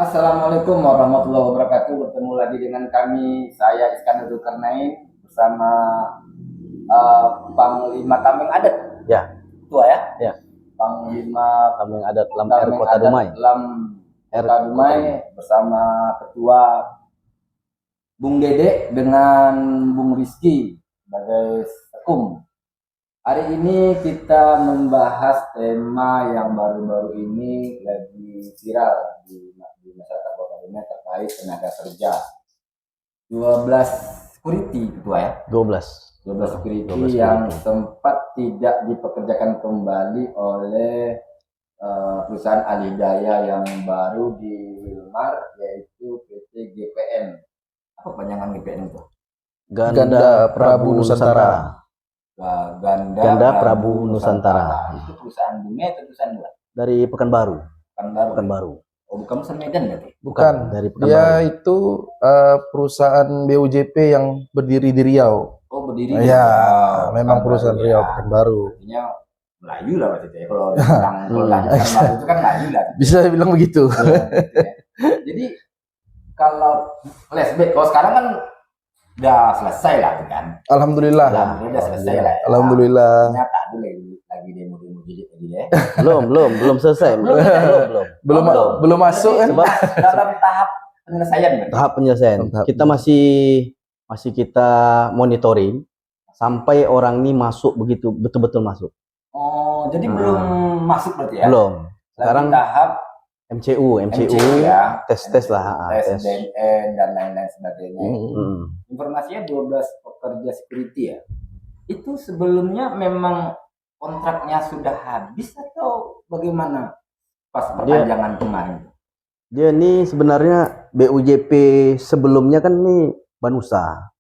Assalamualaikum warahmatullahi wabarakatuh. Bertemu lagi dengan kami, saya Iskandar Zulkarnain bersama Panglima Tameng Adat. Ya. Tua ya? Ya. Panglima Tameng Adat Lam R Kota Dumai. Lam Kota Dumai bersama Ketua Bung Dede dengan Bung Rizky sebagai Sekum. Hari ini kita membahas tema yang baru-baru ini lagi viral di masyarakat Kota Dumai terkait tenaga kerja. 12 security ketua ya? 12 security yang sempat tidak dipekerjakan kembali oleh perusahaan Alhidayah yang baru di Wilmar, yaitu PT GPN. Apa panjangan GPN itu? Ganda Prabu Nusantara. Ganda Prabu Nusantara. Itu perusahaan Dumai atau perusahaan luar? Dari Pekanbaru. Pekanbaru. Oh, bukan perusahaan Medan berarti? Bukan. Dari Pekanbaru. Dia itu perusahaan BUJP yang berdiri di Riau. Oh, berdiri. Ya, memang perusahaan Riau Pekanbaru. Artinya Melayu lah berarti ya. Kalau Pekanbaru itu kan Melayu lah. Bisa bilang begitu. Jadi kalau flashback, kalau sekarang kan udah selesai lah kan. Alhamdulillah. Udah selesai lah. Ya. Alhamdulillah. Ternyata dulu lagi demo jilid lagi ya. Belum selesai. Belum masuk kan? Dalam tahap penyelesaian. Tahap penyelesaian. Kita masih kita monitoring sampai orang ini masuk begitu betul-betul masuk. Oh, jadi belum masuk berarti ya? Belum. Sekarang tahap MCU ya, tes lah, tes DNN dan lain-lain sebagainya. Informasinya 12 pekerja security ya. Itu sebelumnya memang kontraknya sudah habis atau bagaimana pas perpanjangan kemarin? Dia nih sebenarnya BUJP sebelumnya kan nih Banusa.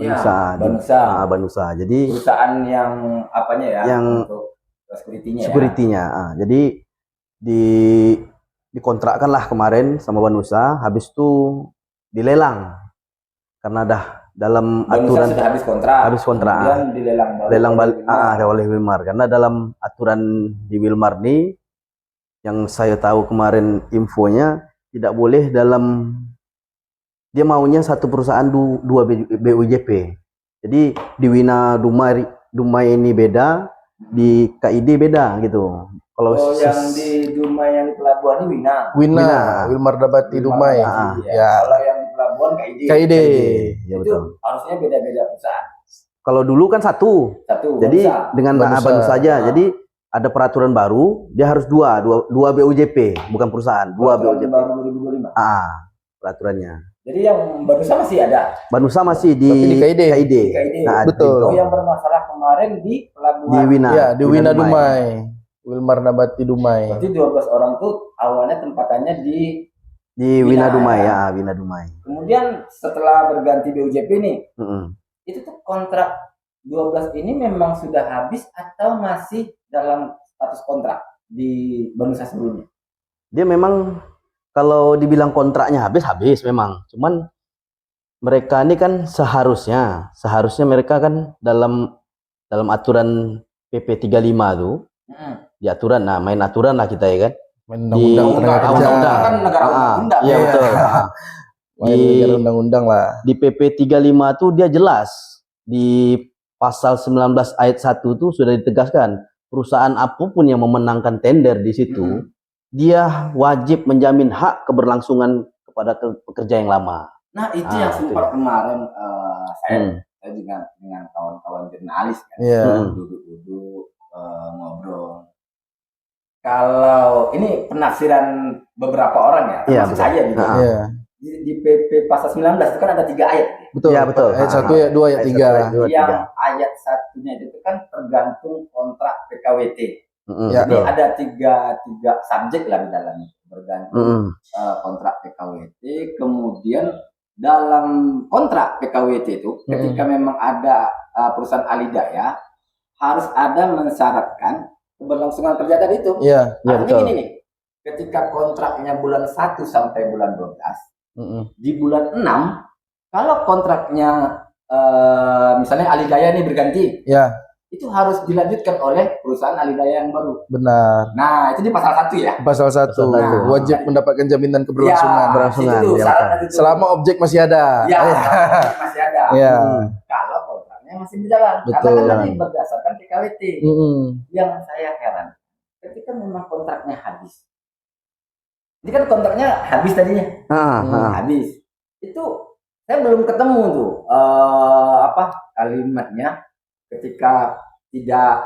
Banusa. Jadi perusahaan yang apanya ya? Yang untuk security-nya. Ya? Jadi dikontrakkan lah kemarin sama Banusa, habis itu dilelang karena dah dalam aturan sudah habis kontrak. Kemudian dilelang oleh Wilmar, karena dalam aturan di Wilmar nih yang saya tahu kemarin infonya tidak boleh dia maunya satu perusahaan dua BUJP. Jadi di Wina Dumai ini beda, di KID beda gitu. Kalau yang di Dumai yang di pelabuhan ini Wina, Wilmar Nabati Dumai. Ya. Kalau yang di pelabuhan KID. Ya, itu betul. Harusnya beda-beda perusahaan. Kalau dulu kan satu. Jadi dengan Banusa saja. Jadi ada peraturan baru, dia harus dua BUJP, bukan perusahaan, dua BUJP. Baru 2025. Peraturannya. Jadi yang Banusa masih ada. Banusa masih di KID. Nah, betul. Yang bermasalah kemarin di pelabuhan. Di Wina. Ya, di Wina Dumai. Wilmar Nabati Dumai. Berarti 12 orang tuh awalnya tempatannya di Wina Dumai ya, Wina Dumai. Kemudian setelah berganti BUJP nih, itu tuh kontrak 12 ini memang sudah habis atau masih dalam status kontrak di Banusa sebelumnya? Dia memang kalau dibilang kontraknya habis memang. Cuman mereka ini kan seharusnya mereka kan dalam aturan PP 35 tuh. Di aturan, main aturan lah kita ya kan. Undang-undang tenaga kerja. Kan negara undang-undang. Iya betul. Di undang-undang lah. Di PP 35 tuh dia jelas di pasal 19 ayat 1 tuh sudah ditegaskan perusahaan apapun yang memenangkan tender di situ dia wajib menjamin hak keberlangsungan kepada pekerja yang lama. Nah, itu yang sempat kemarin saya dengan kawan-kawan jurnalis kan. Duduk ngobrol. Kalau ini penafsiran beberapa orang ya, termasuk saya gitu. Di PP pasal 19 itu kan ada 3 ayat. Betul. Ya, betul. Ayat 1, ayat 2, ayat 3. Yang ayat 1-nya itu kan tergantung kontrak PKWT. Jadi ada tiga subjek lah di dalamnya, bergantung kontrak PKWT. Kemudian dalam kontrak PKWT itu ketika memang ada perusahaan Alhidayah harus ada mensyaratkan keberlangsungan kerja tadi itu. Artinya gini nih, ketika kontraknya bulan 1 sampai bulan 12, di bulan 6 kalau kontraknya misalnya Alhidayah ini berganti, itu harus dilanjutkan oleh perusahaan alidaya yang baru. Benar. Nah, itu di pasal 1 ya. Pasal 1 Pasal satu. wajib mendapatkan jaminan keberlangsungan. Berlangsungan, itu ya, syaratnya itu. Selama objek masih ada. ya, masih ada. Ya. Kalau kontraknya masih berjalan. Betul. Karena kan tadi berdasarkan PKWT. Mm-mm. Yang saya heran, ketika memang kontraknya habis. Ini kan kontraknya habis tadinya. Habis. Itu saya belum ketemu tuh kalimatnya ketika tidak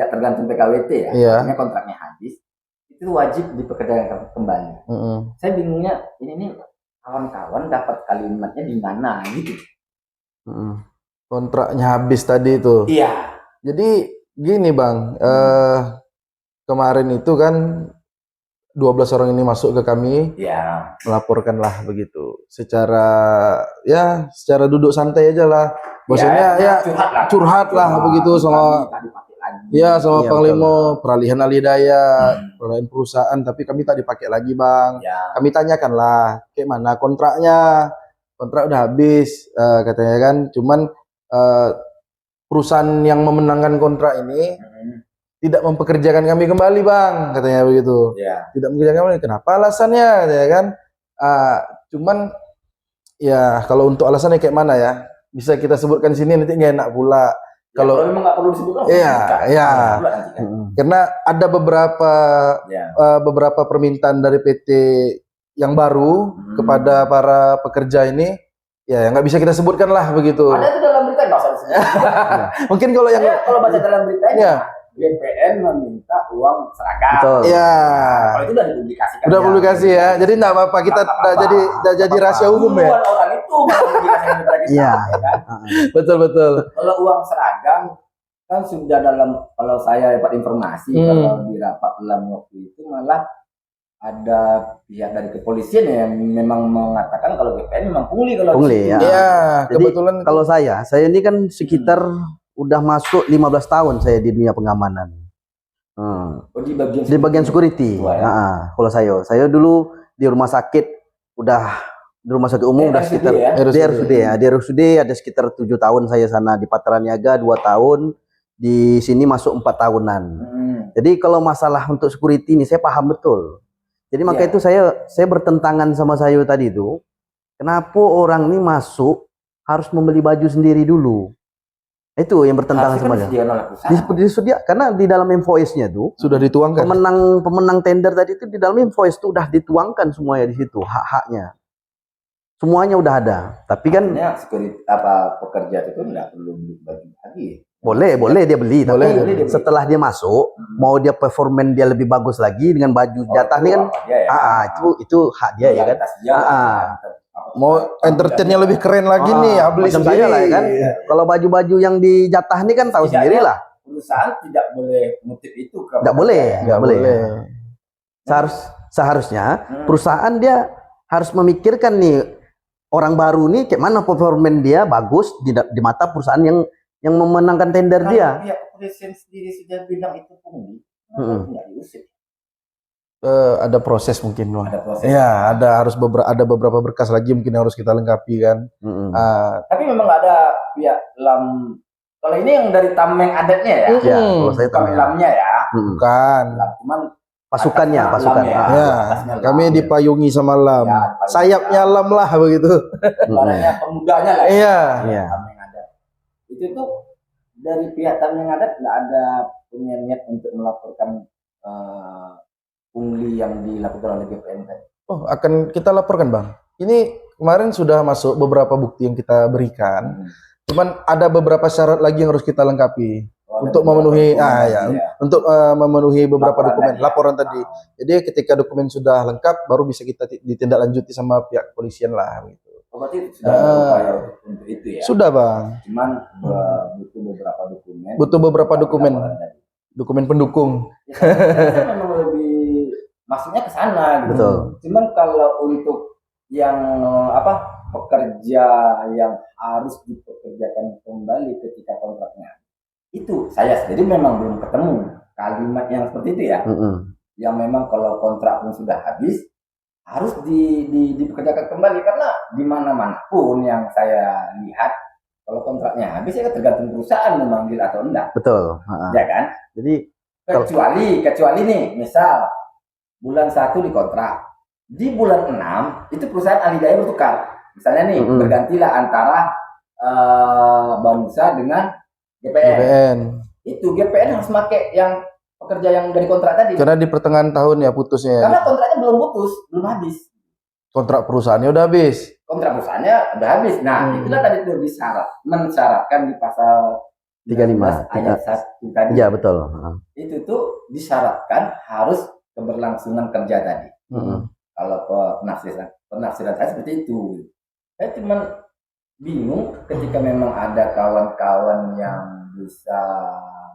tergantung PKWT ya. Iya. Artinya kontraknya habis. Itu wajib dipekerjakan kembali. Mm-mm. Saya bingungnya ini nih kawan-kawan dapat kalimatnya di mana gitu. Kontraknya habis tadi itu. Iya. Jadi gini Bang, kemarin itu kan 12 orang ini masuk ke kami, Iya. melaporkanlah begitu. Secara duduk santai aja lah. Maksudnya curhat lah begitu sama sama Iya, Panglima peralihan alidaya, peralihan perusahaan, tapi kami tak dipakai lagi Bang. Ya. Kami tanyakan lah, kayak mana kontraknya? Kontrak udah habis, katanya kan. Cuman perusahaan yang memenangkan kontrak ini tidak mempekerjakan kami kembali Bang, katanya begitu. Ya. Tidak mempekerjakan kembali. Kenapa alasannya? Katanya kan. Cuman ya kalau untuk alasannya kayak mana ya? Bisa kita sebutkan di sini nanti nggak enak pula. Kalau memang nggak perlu disebutkan. Iya. Karena ada beberapa permintaan dari PT yang baru kepada para pekerja ini, ya nggak bisa kita sebutkan lah begitu. Ada itu dalam berita nggak usah disebut. Mungkin kalau yang kalau baca dalam beritanya, ya. GPN meminta uang seragam. Betul. Ya. Kalau itu udah dipublikasikan. Udah publikasi ya. Jadi enggak apa-apa, kita udah jadi rahasia umum ya. Orang itu malah publikasikan kepada kita. Iya. Ya kan? Betul. Kalau uang seragam kan sudah kalau saya dapat informasi kalau di rapat dalam waktu itu malah ada pihak dari kepolisian yang memang mengatakan kalau GPN memang pungli kalau Pungli, ya. Iya, Jadi kebetulan kalau saya ini kan sekitar udah masuk 15 tahun saya di dunia pengamanan. Di bagian security. Kalau saya dulu di rumah sakit di rumah sakit umum udah sekitar di RSUD ada sekitar 7 tahun saya sana, di Patraniaga 2 tahun, di sini masuk 4 tahunan. Jadi kalau masalah untuk security ini saya paham betul. Jadi maka itu saya bertentangan sama saya tadi itu. Kenapa orang ini masuk harus membeli baju sendiri dulu? Itu yang bertentangan sama dia. Disediakan karena di dalam invoice-nya tuh sudah dituangkan. Pemenang tender tadi itu di dalam invoice tuh udah dituangkan semuanya di situ, hak-haknya. Semuanya udah ada. Tapi kan pekerja itu nggak perlu beli baju lagi. Boleh dia beli, tapi setelah dia masuk, mau dia performan dia lebih bagus lagi dengan baju jatah ini kan, itu hak dia ya kan. Mau entertainnya lebih keren lagi nih, beli sendiri lah ya kan. Kalau baju-baju yang di jatah ini kan tahu sendiri lah. Perusahaan tidak boleh ngutip itu. Nggak boleh. Seharusnya perusahaan dia harus memikirkan nih orang baru nih kayak mana performan dia bagus di mata perusahaan yang memenangkan tender dia. Pihak kepolisian sendiri sudah bilang itu pungli, nggak diusir. Ada proses mungkin Bang. Ada proses. Ya, ada beberapa berkas lagi mungkin yang harus kita lengkapi kan. Tapi memang nggak ada pihak lam. Kalau ini yang dari tameng adatnya ya. Ya, kalau saya tameng lamnya ya. Bukan. Cuman pasukan. Ya, kami dipayungi sama lam. Sayapnya lam lah begitu. Barangnya pemudanya lah. Iya. Tameng adat. Itu tuh dari pihak tameng adat nggak ada punya niat untuk melaporkan pungli yang dilakukan oleh GPN tadi. Akan kita laporkan Bang. Ini kemarin sudah masuk beberapa bukti yang kita berikan. Cuman ada beberapa syarat lagi yang harus kita lengkapi untuk memenuhi untuk memenuhi beberapa dokumen laporan tadi. Jadi ketika dokumen sudah lengkap baru bisa kita ditindaklanjuti sama pihak kepolisian lah gitu. Berarti sudah berupaya untuk itu ya. Sudah Bang. Cuman butuh beberapa dokumen. Butuh beberapa dokumen. Dokumen pendukung. Ya, memang lebih maksudnya ke sana gitu. Betul. Cuman kalau untuk yang pekerja yang harus dipekerjakan kembali ketika kontraknya, itu saya sendiri memang belum ketemu kalimat yang seperti itu ya. Yang memang kalau kontrak pun sudah habis harus dipekerjakan kembali, karena di mana-mana pun yang saya lihat Kalau kontraknya habis ya tergantung perusahaan memanggil atau enggak, Betul. Ha-ha. ya kan? Jadi Kecuali nih, misal bulan 1 dikontrak, di bulan 6 itu perusahaan alih daya bertukar. Misalnya nih, bergantilah antara Banusa dengan GPN. GPN. Itu GPN harus pakai yang pekerja yang dari kontrak tadi. Karena di pertengahan tahun ya putusnya. Karena kontraknya belum putus, belum habis. Kontrak perusahaannya udah habis. Kontrak perusahaannya udah habis. Nah, itulah tadi itu mensyaratkan di pasal 35 ayat 1 tadi. Iya, betul. Itu tuh disyaratkan harus keberlangsungan kerja tadi. Kalau penafsiran saya seperti itu. Saya cuma bingung ketika memang ada kawan-kawan yang bisa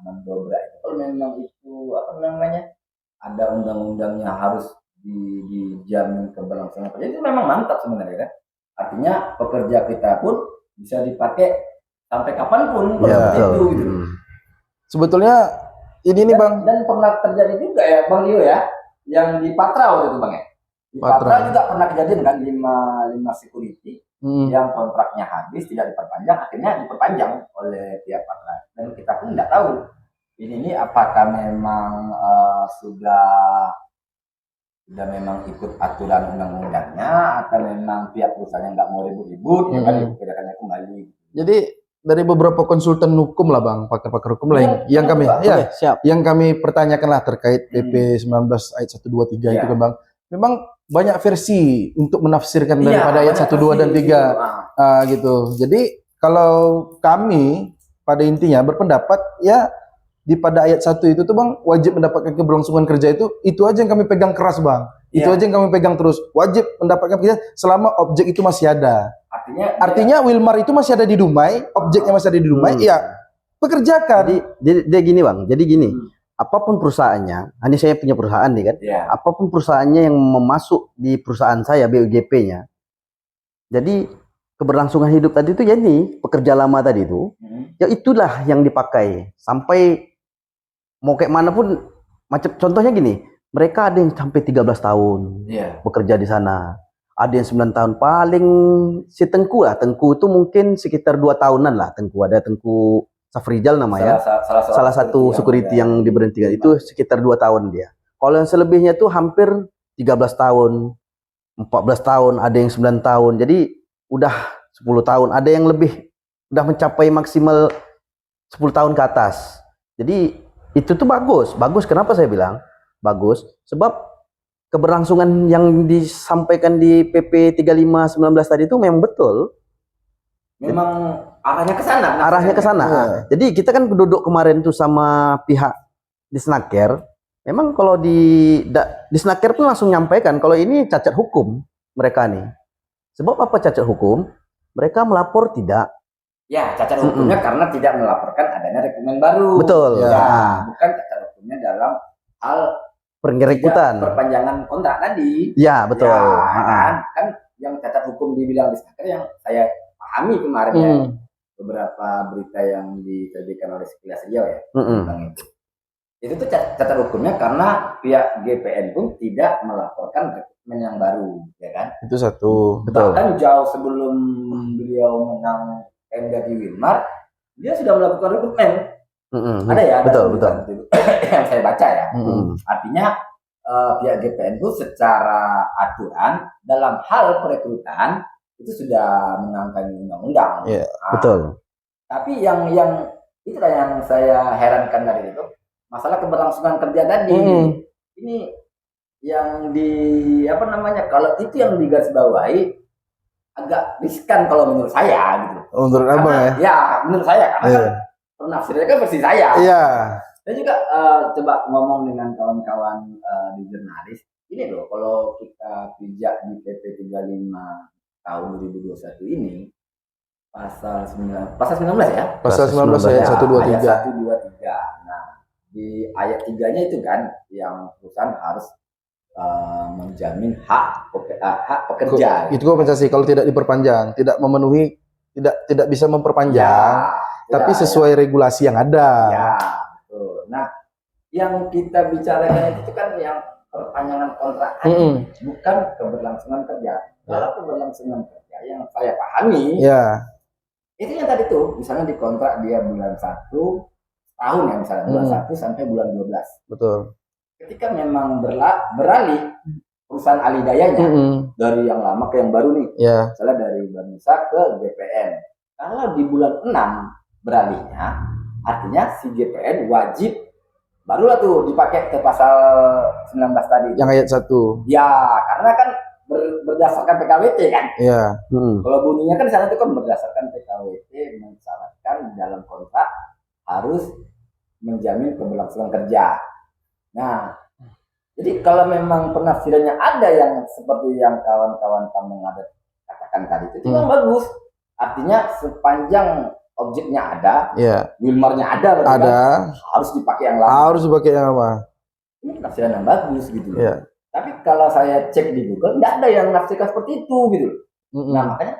mendobrak itu. Kalau memang itu apa namanya, ada undang-undangnya harus dijamin keberlangsungan kerja, itu memang mantap sebenarnya kan. Artinya pekerja kita pun bisa dipakai sampai kapanpun seperti itu gitu. Sebetulnya ini nih Bang. Dan pernah terjadi juga ya Bang Leo ya, yang di Patra waktu itu Bang ya. Di Patra juga pernah kejadian kan, 5 security yang kontraknya habis tidak diperpanjang, akhirnya diperpanjang oleh pihak Patra. Dan kita pun tidak tahu ini apakah memang sudah memang ikut aturan undang-undangnya atau memang pihak perusahaannya nggak mau ribut-ribut, ya kan dikerjakannya kembali. Jadi dari beberapa konsultan hukum lah Bang, pakar-pakar hukum lah yang kami siap. Yang kami pertanyakan lah terkait PP 19 ayat 123 itu kan Bang. Memang banyak versi untuk menafsirkan daripada ayat 1, 2 dan 3 gitu. Jadi kalau kami pada intinya berpendapat ya di pada ayat 1 itu tuh Bang, wajib mendapatkan keberlangsungan kerja itu aja yang kami pegang keras Bang. Itu aja yang kami pegang terus. Wajib mendapatkan kerja selama objek itu masih ada. Artinya Wilmar itu masih ada di Dumai, objeknya masih ada di Dumai, ya pekerjakan. Jadi gini Bang, jadi gini, apapun perusahaannya, ini saya punya perusahaan nih kan, apapun perusahaannya yang memasuk di perusahaan saya, BUGP-nya, jadi keberlangsungan hidup tadi itu ya ini, pekerja lama tadi itu, ya itulah yang dipakai, sampai mau kayak mana pun, macam contohnya gini, mereka ada yang sampai 13 tahun bekerja di sana. Ada yang 9 tahun, paling si Tengku lah. Tengku itu mungkin sekitar 2 tahunan lah. Tengku, ada Tengku Safrijal namanya. Salah satu security yang diberhentikan. Itu sekitar 2 tahun dia. Kalau yang selebihnya tuh hampir 13 tahun, 14 tahun, ada yang 9 tahun. Jadi udah 10 tahun. Ada yang lebih, udah mencapai maksimal 10 tahun ke atas. Jadi itu tuh bagus. Bagus, kenapa saya bilang? Bagus, sebab keberlangsungan yang disampaikan di PP 35/19 tadi itu memang betul. Memang arahnya ke sana. Arahnya ke sana. Jadi kita kan duduk kemarin tuh sama pihak Disnaker. Memang kalau di Disnaker pun langsung nyampaikan kalau ini cacat hukum mereka nih. Sebab apa cacat hukum? Mereka melapor tidak. Ya, cacat hukumnya karena tidak melaporkan adanya rekrutmen baru. Betul. Ya, bukan cacat hukumnya dalam hal perenggerekutan, perpanjangan kontrak tadi. Ya, betul. Ya, kan yang cacat hukum dibilang Disnaker yang saya pahami kemarin ya, beberapa berita yang diterbitkan oleh Sekilas Riau ya tentang itu tuh cacat hukumnya karena pihak GPN pun tidak melaporkan rekrutmen yang baru, ya kan? Itu satu. Bahkan jauh sebelum beliau menang tender di Wilmar, dia sudah melakukan rekrutmen. Ada ya, betul. Yang saya baca ya. Artinya pihak GPN itu secara aturan dalam hal perekrutan itu sudah menangkan undang-undang. Betul. Tapi yang itulah yang saya herankan dari itu, masalah keberlangsungan kerja tadi. Ini yang apa namanya? Kalau itu yang digarisbawahi agak riskan kalau menurut saya gitu. Menurut Abang ya? Ya, menurut saya karena penafsirannya kan versi saya. Iya. Saya juga coba ngomong dengan kawan-kawan di jurnalis. Ini loh, kalau kita pijak di PP 35 tahun 2021 ini, pasal 19 ya? Pasal 19 ayat 123. Ayat 123. Nah, di ayat 3-nya itu kan yang perusahaan harus menjamin hak pekerja. Itu kompensasi kalau tidak diperpanjang, tidak memenuhi, tidak bisa memperpanjang. Tapi sesuai regulasi yang ada. Ya, betul. Nah, yang kita bicarakan itu kan yang perpanjangan kontrak, bukan keberlangsungan kerja. Kalau keberlangsungan kerja yang saya pahami, Itu yang tadi tuh, misalnya dikontrak dia bulan 1 tahun ya, misalnya bulan 1 sampai bulan 12. Betul. Ketika memang beralih perusahaan alidayanya dari yang lama ke yang baru nih, Ya. misalnya dari Banusa ke GPN. Kalau di bulan 6 beralihnya, artinya si GPN wajib barulah tuh dipakai ke pasal 19 tadi. Yang ayat 1. Ya, karena kan berdasarkan PKWT kan. Ya. Kalau bunyinya kan di sana itu kan berdasarkan PKWT mensyaratkan dalam kontrak harus menjamin keberlangsungan kerja. Nah, jadi kalau memang penafsirannya ada yang seperti yang kawan-kawan tamu ada katakan tadi itu memang bagus. Artinya sepanjang objeknya ada, Ya. Wilmarnya ada, berarti Ada. kan harus dipakai yang lama. Harus dipakai yang apa? Ini penafsiran yang bagus gitu. Ya. Tapi kalau saya cek di Google, nggak ada yang nafsirkan seperti itu gitu. Nah makanya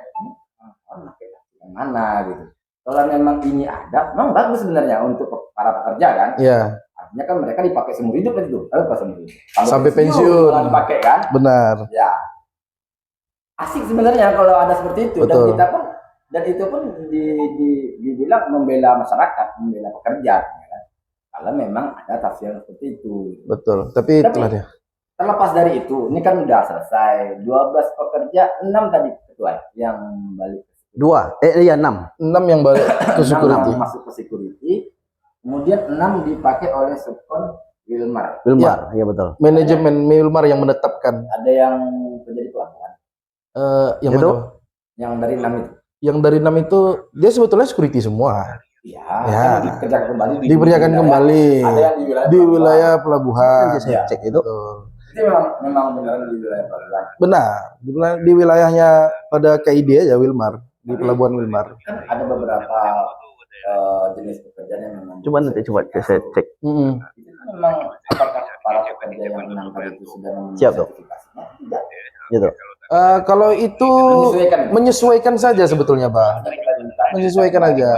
yang mana gitu. Kalau memang ini ada, memang bagus sebenarnya untuk para pekerja kan. Ya. Artinya kan mereka dipakai seumur hidup kan itu. Pas seumur hidup. Sampai pensiun. Malah dipakai kan. Benar. Ya. Asik sebenarnya kalau ada seperti itu. Betul. Dan itu pun dibilang membela masyarakat, membela pekerja. Ya kan? Kalau memang ada tafsiran seperti itu. Betul. Tapi itulah dia. Terlepas dari itu, ini kan udah selesai. 12 pekerja, 6 tadi ketua yang balik. 6. 6 yang balik ke security. 6 masuk ke security. Kemudian 6 dipakai oleh Subkon Wilmar. Ya betul. Manajemen Wilmar yang menetapkan. Ada yang kerja di pelabuhan. Yang Itu? mana? Yang dari 6 itu. Yang dari 6 itu dia sebetulnya security semua. Iya. Ya. Kan dikerjakan kembali. Dikerjakan kembali. Ada yang di wilayah pelabuhan. Saya cek itu. Betul. Itu memang beneran di wilayah pelabuhan. Benar. Di wilayahnya pada KID aja Wilmar, di pelabuhan Wilmar. Kan ada beberapa jenis pekerjaan yang memang. Coba saya cek. Itu kan memang apakah para pekerja yang 6 tadi itu sudah memenuhi Siap, Dok. sertifikasinya? Tidak. Gitu. Kalau itu menyesuaikan saja sebetulnya, Bang. Kita minta Menyesuaikan aja.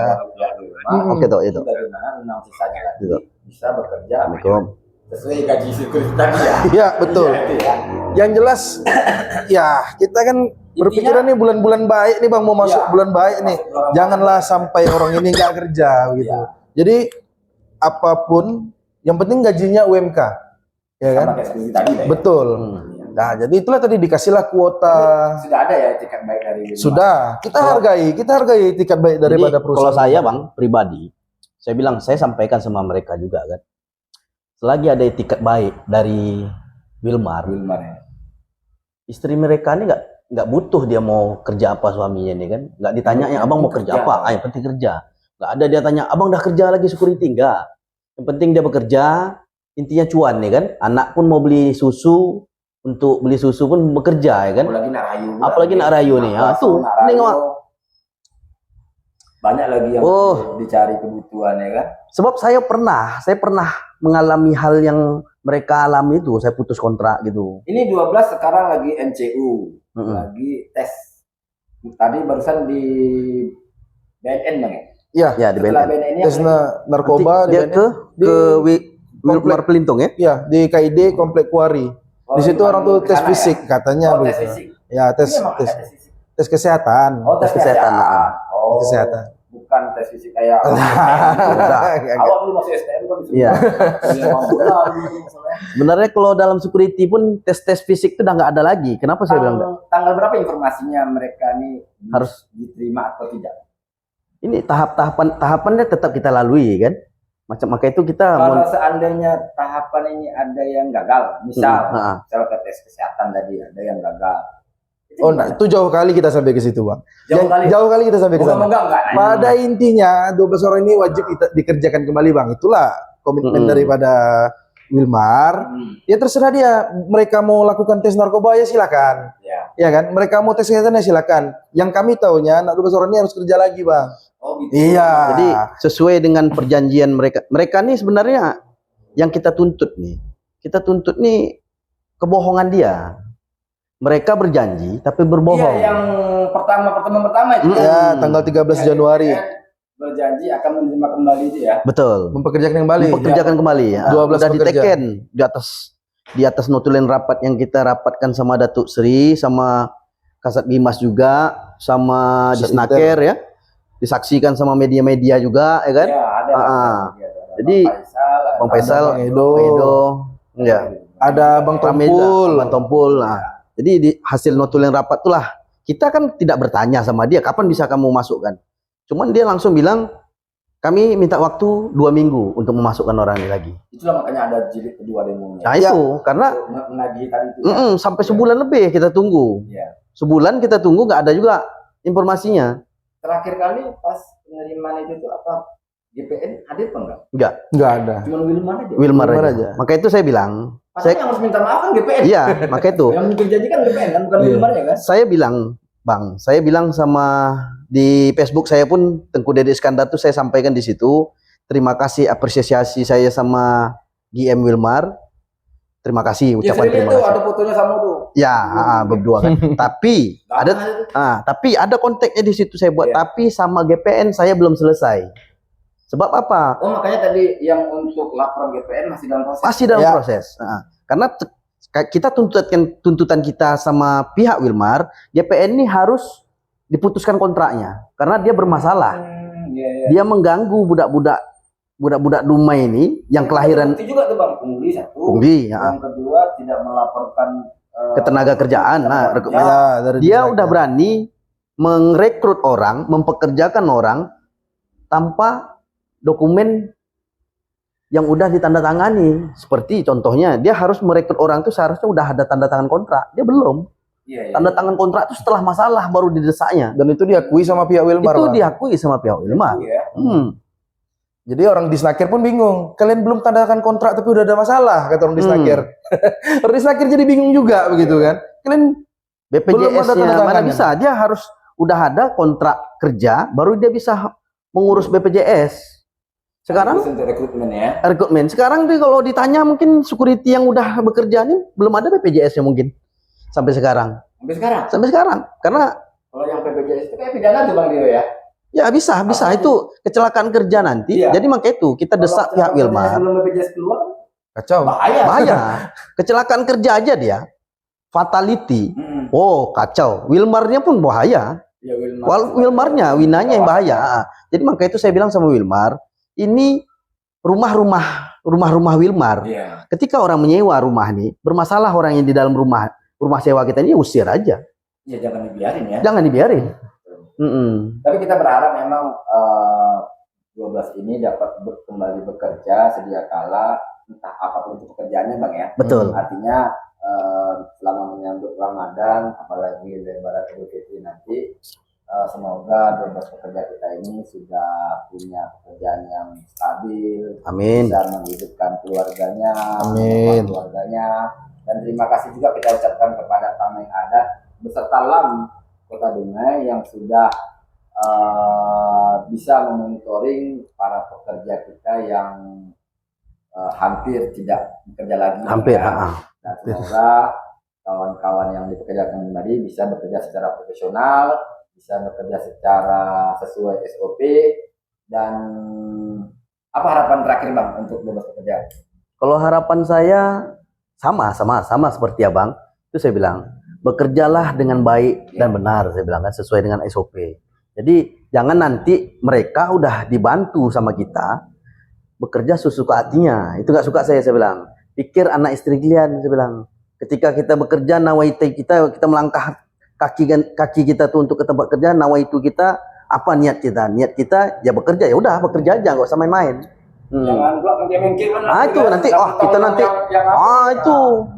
Oke, Dok, itu. Bagaimana 6 sisanya lagi Gitu. bisa bekerja Assalamualaikum. sesuai gaji security tadi ya. Iya, betul. Ya, itu ya. Yang jelas, ya kita kan berpikiran nih bulan-bulan baik nih Bang, mau masuk Iya. bulan baik nih. Janganlah sampai orang ini nggak kerja gitu. Iya. Jadi apapun, yang penting gajinya UMK, ya kan? Sama kayak security tadi ya. Betul. Nah, jadi itulah tadi dikasihlah kuota. Sudah ada ya tiket baik dari Wilmar? Sudah, kita hargai tiket baik daripada Jadi, perusahaan. kalau saya Bang pribadi, saya bilang saya sampaikan sama mereka juga kan. Selagi ada etikat baik dari Wilmar, ya. istri mereka ini nggak butuh dia mau kerja apa suaminya ini kan, nggak ditanya yang abang mau kerja apa, yang penting kerja. Nggak ada dia tanya abang udah kerja lagi security enggak. Yang penting dia bekerja, intinya cuan nih kan. Anak pun mau beli susu, untuk beli susu pun bekerja ya kan. Apalagi nak rayu nih. Ah tuh, nengok. Banyak lagi yang dicari kebutuhan ya kan. Sebab saya pernah mengalami hal yang mereka alami itu, saya putus kontrak gitu. Ini 12 sekarang lagi NCU, lagi tes. Tadi barusan di BNN Bang ya? Iya, Ya di Setelah BNN. BNN ini tes narkoba Dia di ke Komplek- Wilmar Pelintung ya? Iya, di KID Komplek Kuari. Di situ orang tuh tes fisik katanya tes begitu. fisik. Ya, tes Ini memang ada tes fisik. tes kesehatan. Oh, tes kesehatan. Oh, Tes kesehatan. Bukan tes fisik kayak awal dulu masih STM kan bisa. Iya. Bisa mampu lah dulu misalnya. Sebenarnya kalau dalam security pun tes fisik itu udah nggak ada lagi. Kenapa saya bilang enggak? Tanggal berapa informasinya mereka nih Harus diterima atau tidak? ini tahapannya tetap kita lalui kan. Maka itu kita Kalau seandainya tahapan ini ada yang gagal, misal ke tes kesehatan tadi ada yang gagal. Oh, nah, itu jauh kali kita sampai ke situ, Bang. Jauh kali kita sampai ke sana. Enggak. Pada intinya 12 orang ini wajib dikerjakan kembali, Bang. Itulah komitmen daripada Wilmar. Ya terserah dia, mereka mau lakukan tes narkoba ya silakan. Ya kan? Mereka mau tes kesehatan ya silakan. Yang kami taunya anak 12 orang ini harus kerja lagi, Bang. Oh gitu. Iya. Jadi sesuai dengan perjanjian mereka. Mereka nih sebenarnya yang kita tuntut nih. Kita tuntut nih kebohongan dia. Mereka berjanji tapi berbohong. Iya, yang pertama itu. Ya, tanggal 13 Januari. Berjanji akan menerima kembali itu ya. Betul. Mempekerjakan kembali. Mempekerjakan kembali ya. 12 Sudah pekerja. diteken di atas notulen rapat yang kita rapatkan sama Datuk Sri, sama Kasat Gimas juga, sama Kasat Disnaker ya. disaksikan sama media-media juga, ya kan? Ya, ada. Ada Jadi, Bang Faisal, Bang Edo. ya, Ada Bang Tompul. Bang Tompul. Nah, jadi di hasil notulen rapat itulah kita kan tidak bertanya sama dia kapan bisa kamu masukkan. Cuman dia langsung bilang kami minta waktu 2 minggu untuk memasukkan orang ini lagi. Itulah makanya ada jilid kedua demonya. Nah itu karena Menagih tadi itu. sampai sebulan lebih kita tunggu. Iya. Sebulan kita tunggu nggak ada juga informasinya. Terakhir kali pas penerimaan itu tuh apa GPN hadir apa enggak? Enggak ada. Cuma Wilmar aja. Wilmar Wilmar aja. aja. Maka itu saya bilang, Padahal yang harus minta maaf kan GPN. iya, maka itu Yang dijanjikan GPN kan bukan Iya. Wilmar ya kan? saya bilang, Bang, saya bilang sama di Facebook saya pun Tengku Dede Iskandar tuh saya sampaikan di situ. Terima kasih apresiasi saya sama GM Wilmar. Terima kasih, Ya ucapan sering terima tuh kasih. ada fotonya sama tuh. Ya, berdua kan. Tapi ada konteksnya di situ saya buat. Iya. Tapi sama GPN saya belum selesai. Sebab apa? Oh makanya tadi yang untuk laporan GPN masih dalam proses. Masih dalam Ya. proses. Karena kita tuntutan kita sama pihak Wilmar, GPN ini harus diputuskan kontraknya karena dia bermasalah. Iya. Dia mengganggu budak-budak Dumai ini yang kelahiran Itu juga tuh Bang, pungli satu. Pungli, Yang kedua tidak melaporkan ketenaga kerjaan. Nah, Ya, dari dia Disnaker. udah berani merekrut orang, mempekerjakan orang tanpa dokumen yang udah ditandatangani. Seperti contohnya, dia harus merekrut orang itu seharusnya udah ada tanda tangan kontrak. Dia belum. Iya. Tanda tangan kontrak itu setelah masalah baru didesaknya. Dan itu diakui sama pihak Wilmar. Itu Bang. diakui sama pihak Wilmar. Iya. Jadi orang Disnaker pun bingung. Kalian belum tandakan kontrak tapi udah ada masalah, kata orang Disnaker. Orang Disnaker jadi bingung juga begitu kan. Kalian Belum ada tanda BPJS-nya mana tangannya. bisa? Dia harus udah ada kontrak kerja baru dia bisa mengurus BPJS. Sekarang Itu untuk rekrutmen ya. rekrutmen. Sekarang tuh kalau ditanya mungkin security yang udah bekerja ini belum ada BPJS-nya mungkin sampai sekarang. Sampai sekarang. Sampai sekarang karena Kalau yang PPJS itu kayak pidana tuh Bang Dio ya. ya bisa itu kecelakaan kerja nanti. Iya. Jadi makanya itu kita desak pihak Wilmar. Sebelum BPJS keluar kacau. bahaya. Bahaya. Kecelakaan kerja aja dia. Fatality. Oh, kacau. Wilmarnya pun bahaya. Ya, Wilmar. Wilmarnya, Winanya yang bahaya. Jadi makanya itu saya bilang sama Wilmar, ini rumah-rumah Wilmar. Iya. Ketika orang menyewa rumah ini, bermasalah orang yang di dalam rumah sewa kita ini usir aja. Ya jangan dibiarin ya. Jangan dibiarin. Tapi kita berharap memang 12 ini dapat kembali bekerja sedia kala entah apapun itu pekerjaannya Bang ya. Betul. Artinya selama menyambut Ramadan apalagi Lebaran Idul Fitri nanti semoga 12 pekerja kita ini sudah punya pekerjaan yang stabil, Amin. bisa menghidupkan keluarganya, Amin. keluarganya. Dan terima kasih juga kita ucapkan kepada Tameng Adat beserta LAM Kota Dumai yang sudah bisa memonitoring para pekerja kita yang hampir tidak bekerja lagi. Hampir. Dan semoga kawan-kawan yang dipekerjakan kembali bisa bekerja secara profesional, bisa bekerja secara sesuai SOP. Dan apa harapan terakhir Bang untuk 12 pekerja? Kalau harapan saya sama seperti Abang. Itu saya bilang, bekerjalah dengan baik dan benar, saya bilang kan sesuai dengan SOP. Jadi jangan nanti mereka udah dibantu sama kita bekerja sesuka hatinya. Itu nggak suka saya bilang. Pikir anak istri kalian, saya bilang. Ketika kita bekerja, nawaitu kita melangkah kaki kita tuh untuk ke tempat kerja, nawaitu kita apa niat kita? Niat kita ya bekerja, ya udah bekerja aja, nggak usah main-main. Jangan pula mengkir Itu nanti kita nanti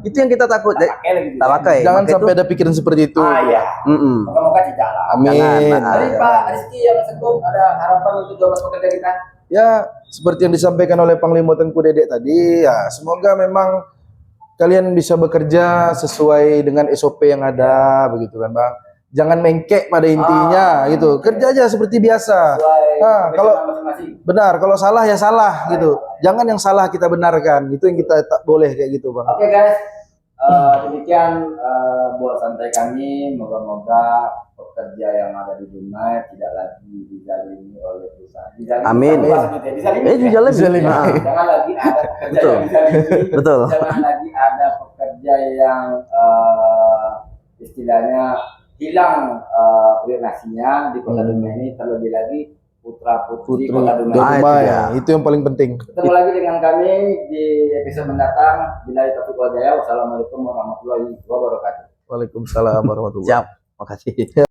itu yang kita takut. Tak pakai. Jangan Maka sampai itu, ada pikiran seperti itu. Iya. Moga-moga tidak lah. Amin. Jangan. Dari Pak Rizky yang Sekum ada harapan untuk 12 pekerja kita? Ya, seperti yang disampaikan oleh Panglima Tengku Dedek tadi, ya semoga memang kalian bisa bekerja sesuai dengan SOP yang ada, begitu kan Bang. Jangan mengkek pada intinya, gitu. Kerja aja seperti biasa. Kalau benar, kalau salah ya salah, gitu. Jangan yang salah kita benarkan, itu yang kita tak boleh kayak gitu Bang. Oke guys, demikian buat santai kami. Moga-moga pekerja yang ada di Dumai tidak lagi dizalimi oleh perusahaan. Amin. Dizalimi. Jangan lagi ada pekerja Betul. yang dizalimi. Betul. Jangan lagi ada pekerja yang istilahnya hilang privasinya di Kota Dumai ini, terlebih lagi putra-putri Kota Dumai. Ah, itu Dumai, dia. itu yang paling penting. Ketemu lagi dengan kami di episode mendatang. Bila taufiq wal hidayah. Wassalamualaikum warahmatullahi wabarakatuh. Waalaikumsalam warahmatullahi Siap, makasih.